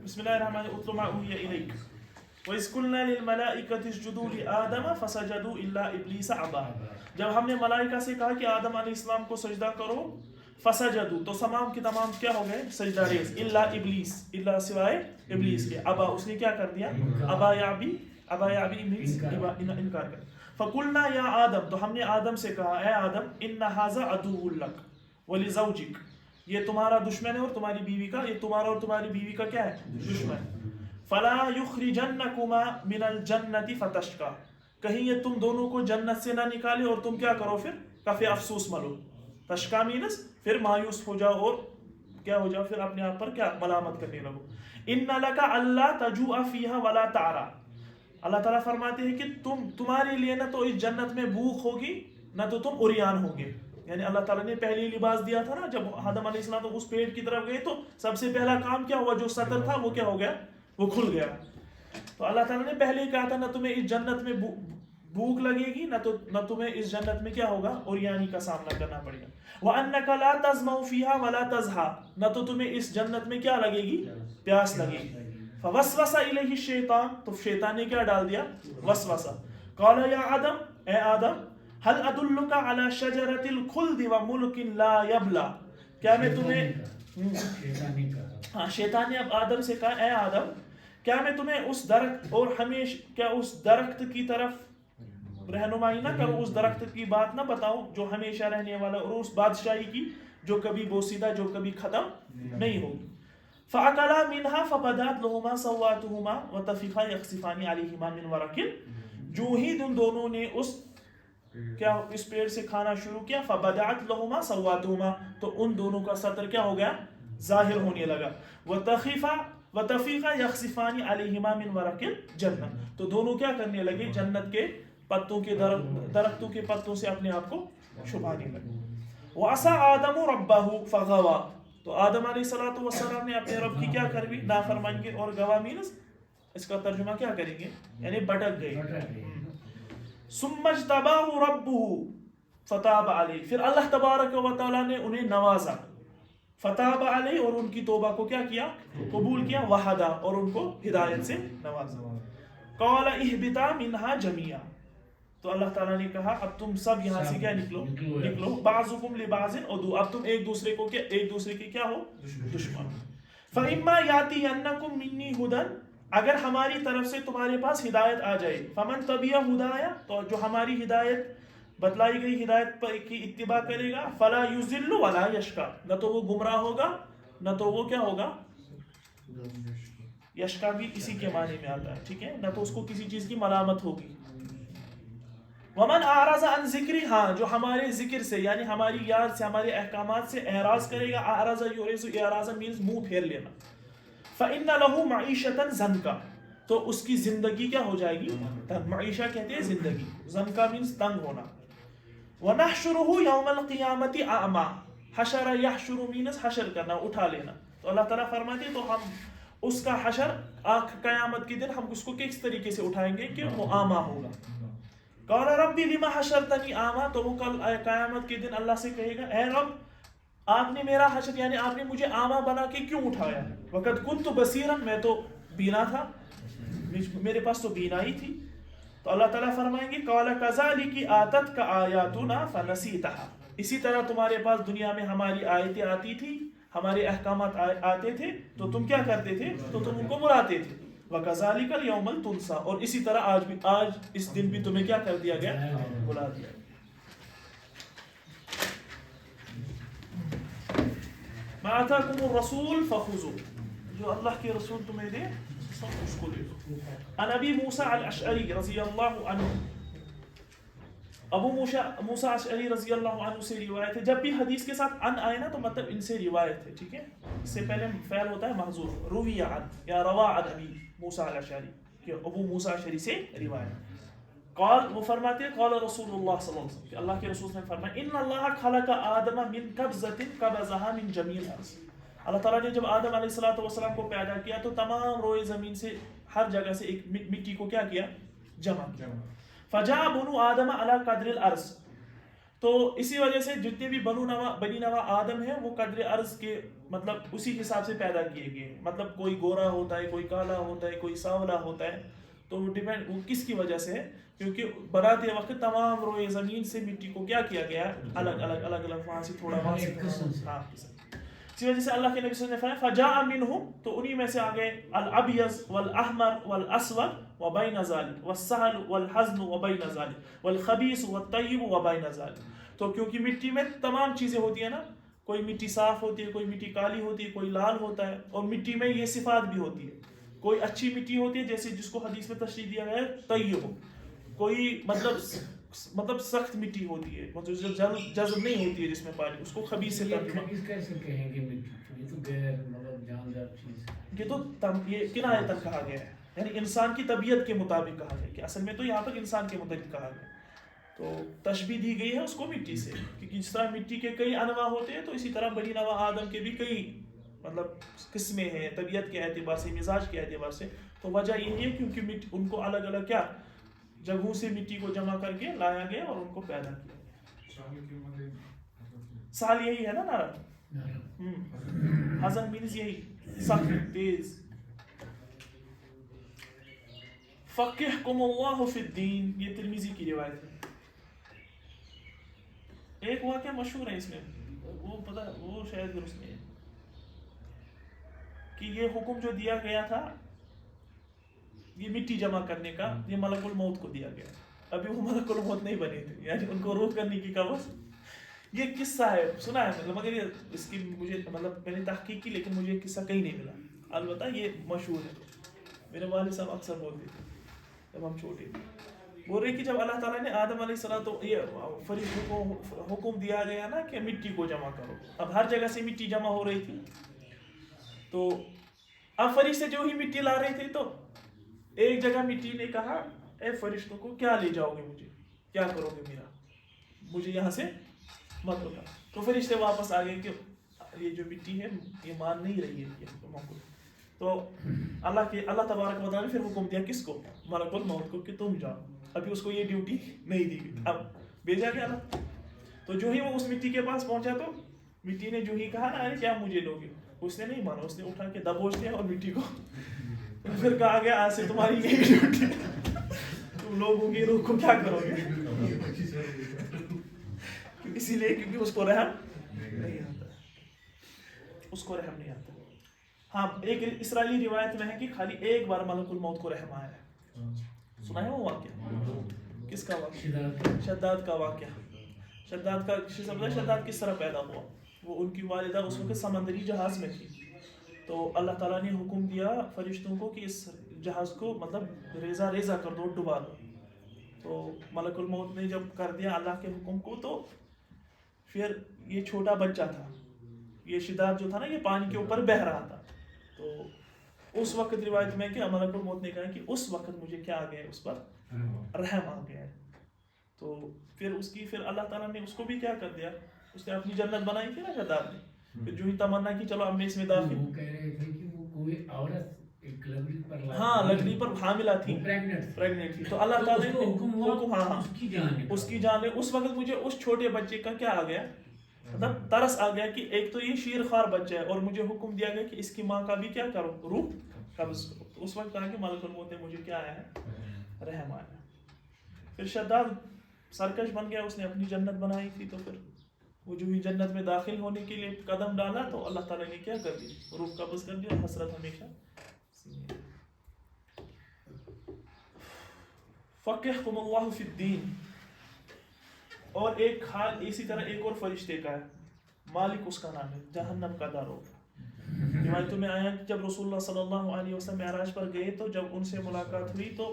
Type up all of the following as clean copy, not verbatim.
بسم اللہ الرحمن الرحیم اتل ما اوحی الیک وَإِذْ قُلْنَا لِلْمَلَائِكَةِ اسْجُدُوا لِآدَمَ فَسَجَدُوا إِلَّا إِبْلِيسَ أَبَى. جب ہم نے ملائکہ سے کہا کہ آدم علیہ السلام کو سجدہ کرو فسجدوا تو تمام کے تمام کیا ہو گئے سجدہ ریز الا ابلیس الا سوائے ابلیس کے ابا اس نے کیا کر دیا ابا یابی مینس انکار کر. فقلنا یا آدم تو ہم نے آدم سے کہا اے آدم ان ھذا عدو لک ولزوجک یہ تمہارا دشمن ہے اور تمہاری بیوی کا یہ تمہارا اور تمہاری بیوی کا کیا ہے دشمن. فلا یخرجنکما من الجنۃ فتشقى کہیں یہ تم دونوں کو جنت سے نہ نکالے اور تم کیا کرو پھر کافی افسوس ملو. تشقى مینس پھر مایوس ہو جاؤ اور کیا ہو جاؤ پھر اپنے آپ پر کیا ملامت کرنے لگو. ان لک الا تجوع فیها ولا تعرى اللہ تعالیٰ فرماتے ہیں کہ تمہارے لیے نہ تو اس جنت میں بھوک ہوگی نہ تو تم عریان ہوگے. یعنی اللہ تعالیٰ نے پہلے لباس دیا تھا نا جب آدم علیہ السلام تو اس پیڑ کی طرف گئے تو سب سے پہلا کام کیا ہوا جو سطر تھا وہ کیا ہو گیا وہ کھل گیا. تو اللہ تعالیٰ نے پہلے ہی کہا تھا نہ تمہیں اس جنت میں بھوک لگے گی نہ تمہیں اس جنت میں کیا ہوگا عریانی کا سامنا کرنا پڑے گا. وَأَنَّكَ لَا تَظْمَأُ فِيهَا وَلَا تَضْحَىٰ نہ تو تمہیں اس جنت میں کیا لگے گی پیاس لگے گی. فَوَسْوَسَ إِلَيْهِ الشَّيْطَانُ تو شیطان نے کیا ڈال دیا وسوسہ. قَالَ يَا آدم اے آدم هل أدلك على شجرة الخلد وملك لا يبلى کیا میں تمہیں شیطان نے اب آدم سے کہا اے آدم کیا میں تمہیں اس درخت اور کیا اس درخت کی طرف رہنمائی نہ کروں اس درخت کی بات نہ بتاؤں جو ہمیشہ رہنے والا اور اس بادشاہی کی جو کبھی بوسیدہ جو کبھی ختم نہیں ہوگی. فأكلا منها فبدت لهما سوآتهما وطفقا يخصفان عليهما من ورق جو ہی دونوں نے کیا اس پیڑ سے کھانا شروع کیا فبدعت لهما سوآتهما تو ان دونوں کا سطر کیا ہو گیا ظاہر ہونے لگا. وطفقا يخصفان عليهما من ورق الجنة تو دونوں کیا کرنے لگے جنت کے پتوں کے درختوں کے پتوں سے اپنے آپ کو چھپانے لگے. وعصى آدم ربه فغوى تو آدم علیہ السلام نے اپنے رب کی کیا کر دی نافرمانی کی. اور گواہ مینس اس کا ترجمہ کیا کریں گے یعنی بھٹک گئے. ثم اجتباه ربه فتاب علیہ پھر اللہ تبارک و تعالیٰ نے انہیں نوازا فتاب علیہ اور ان کی توبہ کو کیا قبول کیا وحدا اور ان کو ہدایت سے نوازا. قال اهبطا منها جميعا تو اللہ تعالیٰ نے کہا اب تم سب یہاں سے کیا نکلو بعضکم لبعض عدو اب تم ایک دوسرے کے کیا ہو دشمن. فإما یأتینکم منی ھدی اگر ہماری طرف سے تمہارے پاس ہدایت آ جائے فمن تبع ھدایا تو جو ہماری ہدایت بتلائی گئی ہدایت پر کی اتباع کرے گا فلا یضل ولا یشقی نہ تو وہ گمراہ ہوگا نہ تو وہ کیا ہوگا یشقی بھی اسی کے معنی میں آتا ہے ٹھیک ہے نہ تو اس کو کسی چیز کی ملامت ہوگی. ومن اعرض عن ذکری ہاں جو ہمارے ذکر سے یعنی ہماری یاد سے ہمارے احکامات سے اعراض کرے گا اعرض یعرض اعراض مینس منہ پھیر لینا. فإن له معیشۃ ضنکا تو اس کی زندگی کیا ہو جائے گی معیشہ کہتے ہیں زندگی ضنکا مینس تنگ ہونا. ونحشرہ یوم القیامۃ اعمی حشر یحشر مینس حشر کرنا اٹھا لینا. تو اللہ تعالیٰ فرماتے ہیں تو ہم اس کا حشر قیامت کے دن ہم اس کو کس طریقے سے اٹھائیں گے کہ وہ اعمی ہوگا. قال ربی لما حشرتنی اعمی تو وہ کل قیامت کے دن اللہ سے کہے گا اے رب آپ نے میرا حشر یعنی آپ نے مجھے اعمی بنا کے کیوں اٹھایا. وقد كنت بصیرا میں تو بینا تھا میرے پاس تو بینائی تھی. تو اللہ تعالیٰ فرمائیں گے قال كذلك آتتك آیاتنا فنسیتها اسی طرح تمہارے پاس دنیا میں ہماری آیتیں آتی تھی ہمارے احکامات آتے تھے تو تم کیا کرتے تھے تو تم ان کو بلاتے تھے. وَكَذَلِكَ الْيَوْمَ تُنْسَى اور اسی طرح آج اس دن بھی تمہیں کیا کر دیا گیا بلا دیا. مَا آتَاكُمُ الرَّسُولُ فَخُذُوهُ جو اللہ کے رسول تمہیں دے اس کو لے لو. عن ابی موسیٰ الاشعری رضی اللہ عنہ ابو موسیٰ اشعری رضی اللہ عنہ سے روایت ہے. جب بھی حدیث کے ساتھ ان آئے نا تو مطلب ان سے روایت ہے ٹھیک ہے. اس سے پہلے فعل ہوتا ہے محذوف روی عن یا روا عن ابی موسیٰ الاشعری کہ ابو موسیٰ اشعری سے روایت. قال وہ فرماتے ہیں قال رسول اللہ صلی اللہ علیہ وسلم کہ اللہ کے رسول نے فرمایا ان اللہ خلق آدم من قبضۃ قبضها من جميع الارض اللہ تعالیٰ نے جب آدم علیہ السلام کو پیدا کیا تو تمام روئے زمین سے ہر جگہ سے ایک مٹی کو کیا کیا جمع کیا. فجاء بنو آدم علی قدر الارض تو اسی وجہ سے جتنے بھی بنی نوا آدم ہیں وہ قدر ارض کے مطلب اسی حساب سے پیدا کیے گئے. مطلب کوئی گورا ہوتا ہے, کوئی کالا ہوتا ہے, کوئی سانولا ہوتا ہے, تو وہ ڈیپینڈ وہ کس کی وجہ سے ہے, کیونکہ بناتے وقت تمام روئے زمین سے مٹی کو کیا کیا گیا, الگ الگ وہاں سے تھوڑا وہاں سے تھوڑا. اسی وجہ سے اللہ کے نبی صلی اللہ علیہ وسلم نے فرمایا فجاء منہم, تو انہی میں سے آ گئے الابیض والاحمر والاسود وبین ذلک والسہل والحزن وبین ذلک والخبیث والطیب وبین ذلک. تو کیونکہ مٹی میں تمام چیزیں ہوتی ہیں نا, کوئی مٹی صاف ہوتی ہے, کوئی مٹی کالی ہوتی ہے, کوئی لال ہوتا ہے, اور مٹی میں یہ صفات بھی ہوتی ہے. کوئی اچھی مٹی ہوتی ہے جیسے جس کو حدیث میں تشریح دیا گیا ہے طیب, کوئی مطلب سخت مٹی ہوتی ہے, مطلب جذب نہیں ہوتی ہے جس میں پانی, اس کو خبیث سے ترجمہ کیسے کہیں گے مٹی, یہ تو غیر مطلب جاندار چیز ہے. یہ تو یہ کنایتاً کہا گیا ہے, یعنی انسان کی طبیعت کے مطابق کہا گیا, کہ اصل میں تو یہاں پر انسان کے متعلق کہا گیا. تو تشبیہ دی گئی ہے اس کو مٹی سے, کیونکہ جس طرح مٹی کے کئی انواع ہوتے ہیں, تو اسی طرح بنی نوع آدم کے بھی کئی مطلب قسمیں ہیں طبیعت کے اعتبار سے, مزاج کے اعتبار سے. تو وجہ یہی ہے کیونکہ ان کو الگ الگ کیا جگہوں سے مٹی کو جمع کر کے لایا گیا اور ان کو پیدا کیا. سال یہی ہے نا نرم, حزن مینز یہی سخت تیز. فقہکم اللہ فی الدین, یہ ترمذی کی روایت ہے. ایک واقعہ مشہور ہے اس میں, وہ پتہ وہ شاید درست نہیں ہے, کہ یہ حکم جو دیا گیا تھا یہ مٹی جمع کرنے کا, یہ ملک الموت کو دیا گیا. ابھی وہ ملک الموت نہیں بنے تھے, یعنی ان کو روح کرنے کی قبض. یہ قصہ ہے, سنا ہے مطلب, مگر یہ اس کی مجھے مطلب میں نے تحقیق کی لیکن مجھے قصہ کہیں نہیں ملا. البتہ یہ مشہور ہے, میرے والد صاحب اکثر بولتے تھے جب ہم چھوٹے تھے. بول رہے کہ جب اللہ تعالیٰ نے آدم علیہ السلام تو یہ فرشتوں کو حکم دیا گیا نا کہ مٹی کو جمع کرو, اب ہر جگہ سے مٹی جمع ہو رہی تھی, تو اب فرشتے جو ہی مٹی لا رہے تھے, تو ایک جگہ مٹی نے کہا اے فرشتوں کو کیا لے جاؤ گے, مجھے کیا کرو گے, میرا مجھے یہاں سے مت اٹھا. تو فرشتے واپس آ گئے کہ یہ جو مٹی ہے یہ مان نہیں رہی ہے یہ حکم کو. تو اللہ تبارک و تعالیٰ نے پھر حکم دیا کس کو, ملک الموت کو, کہ تم جاؤ. ابھی اس کو یہ ڈیوٹی نہیں دی گئی, اب بھیجا گیا نا. تو جو ہی وہ اس مٹی کے پاس پہنچا, تو مٹی نے جو ہی کہا نا ارے کیا مجھے لوگے, اس نے نہیں مانا, اس نے اٹھا کے دبوچ دیا اور مٹی کو پھر کہا گیا آج سے تمہاری یہی ڈیوٹی, تم لوگوں کی روح کو کیا کرو گے. اسی لیے کیونکہ اس کو رحم نہیں آتا, اس کو رحم نہیں آتا. ہاں ایک اسرائیلی روایت میں ہے کہ خالی ایک بار ملک الموت کو رحم آیا ہے. سنا ہے وہ واقعہ, کس کا واقعہ, شداد کا واقعہ. شداد کا شداد کس طرح پیدا ہوا, وہ ان کی والدہ اس وقت سمندری جہاز میں تھی, تو اللہ تعالیٰ نے حکم دیا فرشتوں کو کہ اس جہاز کو مطلب ریزہ ریزہ کر دو, ڈبا دو. تو ملک الموت نے جب کر دیا اللہ کے حکم کو, تو پھر یہ چھوٹا بچہ تھا, یہ شداد جو تھا نا یہ پانی کے اوپر بہہ رہا تھا. تو اس وقت روایت میں کہ ملک الموت نے کہا کہ اس وقت مجھے کیا آ گیا, اس پر رحم آ گیا ہے. تو پھر اللہ تعالیٰ نے اس کو بھی کیا کر دیا, اس نے اپنی جنت بنائی تھی نا شداد نے. پھر جو ہی تمنا کی چلو اب میں اس میں داخل, وہ کہہ رہے تھے کہ وہ کوئی عورت ایک لکڑی پر, ہاں لکڑی پر حاملہ تھی, پریگننٹ تھی. تو اللہ تعالیٰ نے حکم, ہاں اس کی جان ہے. اس وقت مجھے اس چھوٹے بچے کا کیا آ گیا, مطلب ترس آ گیا کہ ایک تو یہ شیر خوار بچہ ہے, اور مجھے حکم دیا گیا کہ اس کی ماں کا بھی کیا کرو, روح قبض کرو. تو اس وقت کہا کہ ملک الموت نے مجھے کیا آیا ہے, رحم آیا. پھر شداد سرکش بن گیا, اس نے اپنی جنت بنائی تھی. تو پھر وہ جو ہی جنت میں داخل ہونے کے لیے قدم ڈالا, تو اللہ تعالیٰ نے کیا کر دی, روح قبض کر دیا, حسرت ہمیشہ. فقہکم اللہ فی الدین. اور ایک حال اسی طرح ایک اور فرشتے کا ہے, مالک اس کا نام ہے, جہنم کا داروغ. روایتوں میں آیا کہ جب رسول اللہ صلی اللہ علیہ وسلم معراج پر گئے, تو جب ان سے ملاقات ہوئی تو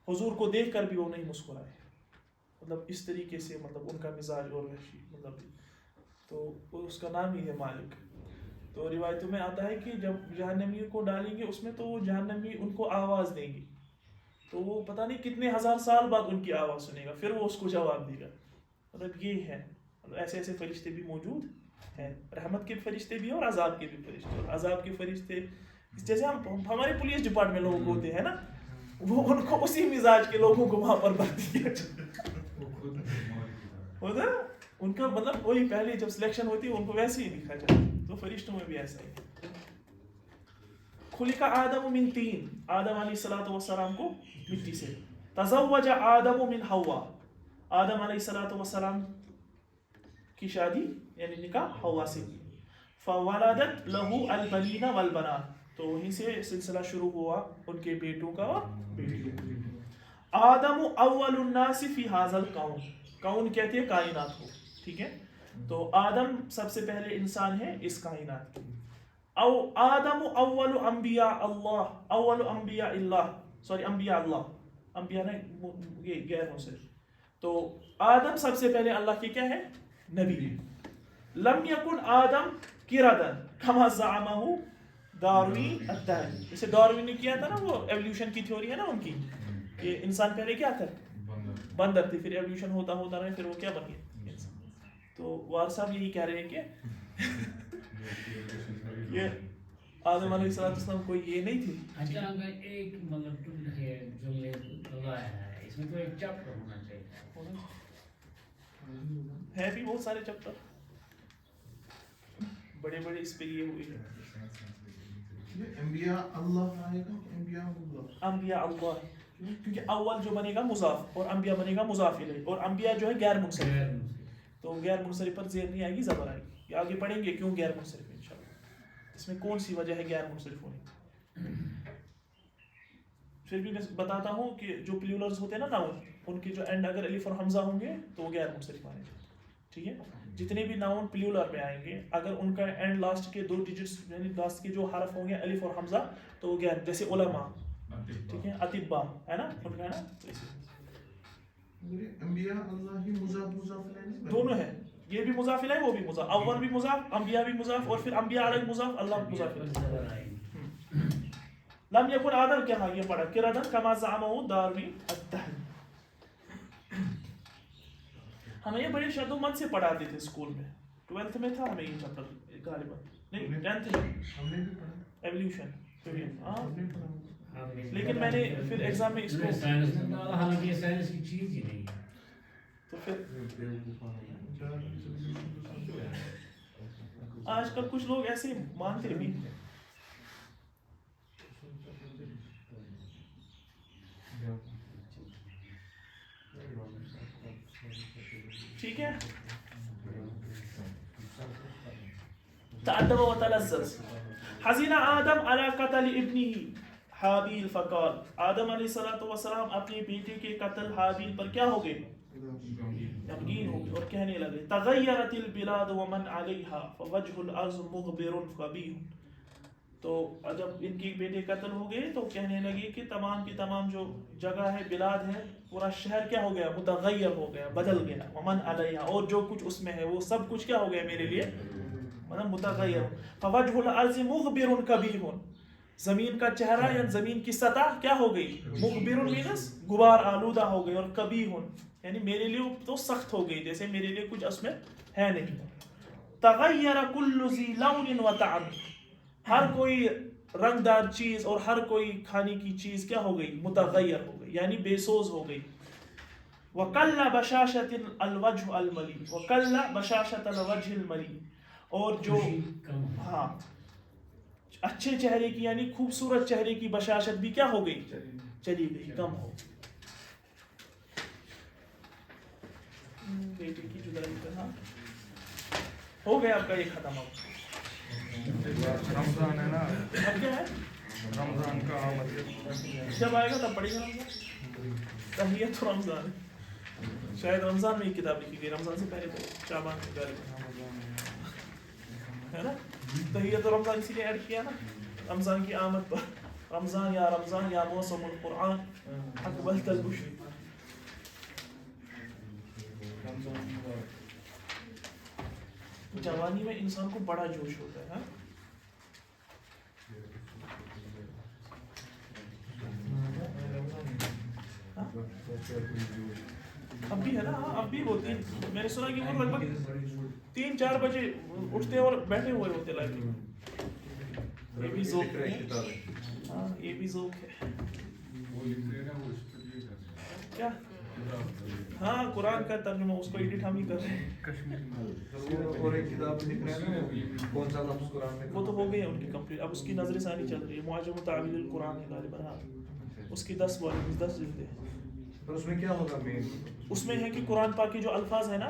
حضور کو دیکھ کر بھی وہ نہیں مسکرائے, مطلب اس طریقے سے, مطلب ان کا مزاج اور وحشی, مطلب تو اس کا نام ہی ہے مالک. تو روایتوں میں آتا ہے کہ جب جہنمیوں کو ڈالیں گے اس میں, تو وہ جہنمی ان کو آواز دیں گے, تو وہ پتہ نہیں کتنے ہزار سال بعد ان کی آواز سنے گا, پھر وہ اس کو جواب دے گا. مطلب یہ ہے, مطلب ایسے ایسے فرشتے بھی موجود ہیں, رحمت کے فرشتے بھی اور عذاب کے بھی فرشتے. اور عذاب کے فرشتے جیسے ہمارے پولیس ڈپارٹمنٹ لوگ ہوتے ہیں نا, وہ ان کو اسی مزاج کے لوگوں کو وہاں پر بھرتی کیا ہوتا ہے. ان کا مطلب وہی پہلے جب سلیکشن ہوتی ہے ان کو ویسے ہی لکھا جاتا ہے. تو فرشتوں میں بھی ایسا ہی. خلق آدم من طین, آدم علیہ السلام کو مٹی سے. تزوج آدم من حوا, آدم علیہ السلام کی شادی یعنی نکاح حوا سے کی. فولدت له البنین والبنات, تو وہیں سے سلسلہ شروع ہوا ان کے بیٹوں کا اور بیٹیوں کا. آدم اول الناس فی ھذا الکون, کون کہتے ہیں کائنات کو, ٹھیک ہے. تو آدم سب سے پہلے انسان ہے اس کائنات کی. او آدم اول انبیاء اللہ, اول انبیاء اللہ, سوری انبیاء اللہ, انبیاء نہیں یہ غیر منصرف. تو آدم سب سے پہلے اللہ کی کیا ہے, نبی. لم یکن آدم قردن کما زعمہ ڈاروین الدہری, جیسے ڈاروین نے کیا تھا نا, وہ ایولیوشن کی تھیوری ہے نا ان کی, کہ انسان پہلے کیا تھا, بندر تھے, پھر ایولیوشن ہوتا ہوتا رہے, پھر وہ کیا بن گیا, انسان. تو وار صاحب یہی کہہ رہے ہیں کہ یہ آدم علیہ السلام کوئی یہ نہیں تھی. اچھا ایک مطلب جو میں بتایا ہے اس میں تو ایک چیپٹر ہونا چاہیے, ہے بھی بہت سارے چیپٹر بڑے بڑے اس پہ یہ ہوئے ہیں. انبیاء اللہ آئے گا, انبیاء اللہ, انبیاء اللہ, کیونکہ اول جو بنے گا مضاف اور انبیاء بنے گا مضاف الیہ, اور انبیاء جو ہے غیر منصرف, تو غیر منصرف پر زیر نہیں آئے گی, زبر آئے گی. یہ آگے پڑھیں گے کیوں غیر منصرف انشاءاللہ, اس میں کون سی وجہ ہے غیر منصرف ہونے کی. پھر بھی میں بتاتا ہوں کہ جو پلیولرز ہوتے ہیں نا ناؤن, ان کے جو اینڈ اگر الف اور حمزہ ہوں گے تو وہ غیر منصرف آئیں گے, ٹھیک ہے. جتنے بھی ناؤن پلیولر میں آئیں گے, اگر ان کا اینڈ لاسٹ کے 2 ڈیجٹس یعنی لاسٹ کے جو حرف ہوں گے الف اور حمزہ, تو وہ غیر, جیسے علماء, ٹھیک ہے, اطباء ہے نا, ان کا ہے نا. انبیاء اللہ ہی مضاف مضاف الیہ دونوں ہے, یہ بھی مضاف الیہ وہ بھی مضاف, اول بھی مضاف, انبیاء بھی مضاف, اور پھر انبیاء علیہ مضاف, اللہ مضاف الیہ. لم یکن آدم کیا, یہ پڑھا قردن کما زعمہ ڈاروین الدہری. ہمیں یہ بڑے شد و مت سے پڑھاتے تھے اسکول میں, 12th میں تھا ہمیں یہ چیپٹر غالباً, نہیں 10th میں, ہم نے بھی پڑھا, ایولیوشن, ہاں. لیکن لیکن میں نے پھر ایگزام میں اس کو, حالانکہ یہ سائنس کی چیز ہی نہیں ہے. تو پھر آج کل کچھ لوگ ایسے مانتے بھی ہیں. ٹھیک ہے. تأدب وتلذذ. حزن آدم على قتل ابنه حابیل فقال, آدم علیہ السلام اپنے بیٹے کے قتل حابیل پر کیا ہو گئے, غمگین ہو گئے, اور کہنے لگے تغیرت البلاد ومن علیہا فوجہ الارض مغبر قبیح. تو جب ان کے بیٹے قتل ہو گئے تو کہنے لگے کہ تمام کی تمام جو جگہ ہے, بلاد ہے, پورا شہر کیا ہو گیا, متغیر ہو گیا, بدل گیا. ومن علیہا, اور جو کچھ اس میں ہے وہ سب کچھ کیا ہو گیا میرے لیے, مطلب متغیر. فوجہ الارض مغبر قبیح, زمین کا چہرہ یا زمین کی سطح کیا ہو گئی, مغبر مینس غبار آلودہ ہو گئی, اور قبیح یعنی میرے لیے تو سخت ہو گئی, جیسے میرے لیے کچھ اس میں ہے نہیں. تغیر کل ذی لون و طعم, ہر کوئی رنگ دار چیز اور ہر کوئی کھانے کی چیز کیا ہو گئی, متغیر ہو گئی, یعنی بے سوز ہو گئی. وقل بشاشۃ الوجہ الملی, وقل بشاشۃ الوجہ الملی, اور جو ہاں اچھے چہرے کی یعنی خوبصورت چہرے کی بشاشت بھی کیا ہو گئی, چلی گئی, کم ہو. بیٹے کی جدائی کرنا ہو گیا آپ کا یہ ختم. اب رمضان ہے نا, اب کیا ہے, رمضان کا آمد جب آئے گا تب پڑھے گا رمضان. تحیت رمضان, شاید رمضان میں یہ کتاب لکھی گئی, رمضان سے پہلے تو شعبان میں ہے نا. تحیت رمضان اسی لیے ایڈ کیا نا, رمضان کی آمد پر. رمضان یا موسم القرآن اقبلت البشر. جوانی میں انسان کو بڑا جوش ہوتا ہے. اب بھی ہے نا, اب بھی وہ میں نے سنا کہ وہ لگ بھگ 3-4 بجے اٹھتے اور بیٹھے ہوئے ہوتے لائبریری میں. یہ بھی ذوق ہے, ہاں یہ بھی ذوق ہے. کیا ہاں قرآن کا ترجمہ اس کو ایڈٹ ہم ہی کر رہے ہیں. اور ایک کتاب لکھ رہے ہیں نا کون سا لفظ قرآن میں وہ تو ہو گئی ہے ان کی کمپلیٹ. اب اس کی نظر ثانی چل رہی ہے. معجم تعویل القرآن ہے غالباً. ہاں اس کی 10 والیومز 10 جلدیں ہیں. پر اس میں کیا ہوگا مین؟ اس میں ہے کہ قرآن پاک کے جو الفاظ ہیں نا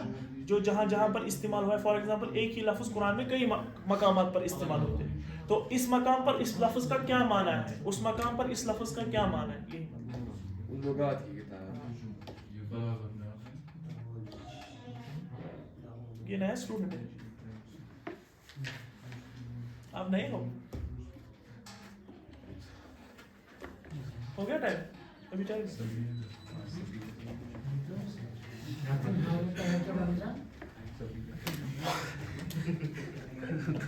جو جہاں جہاں پر استعمال ہوا ہے, فار ایگزامپل ایک ہی لفظ قرآن میں کئی مقامات پر استعمال ہوتے ہیں, تو اس مقام پر اس لفظ کا کیا معنی ہے, اس مقام پر اس لفظ کا کیا معنی ہے, یہی لغات کی کتاب. یہ نیا اسٹوڈنٹ ہے. آپ نئے ہو گیا ٹائم ابھی ٹائم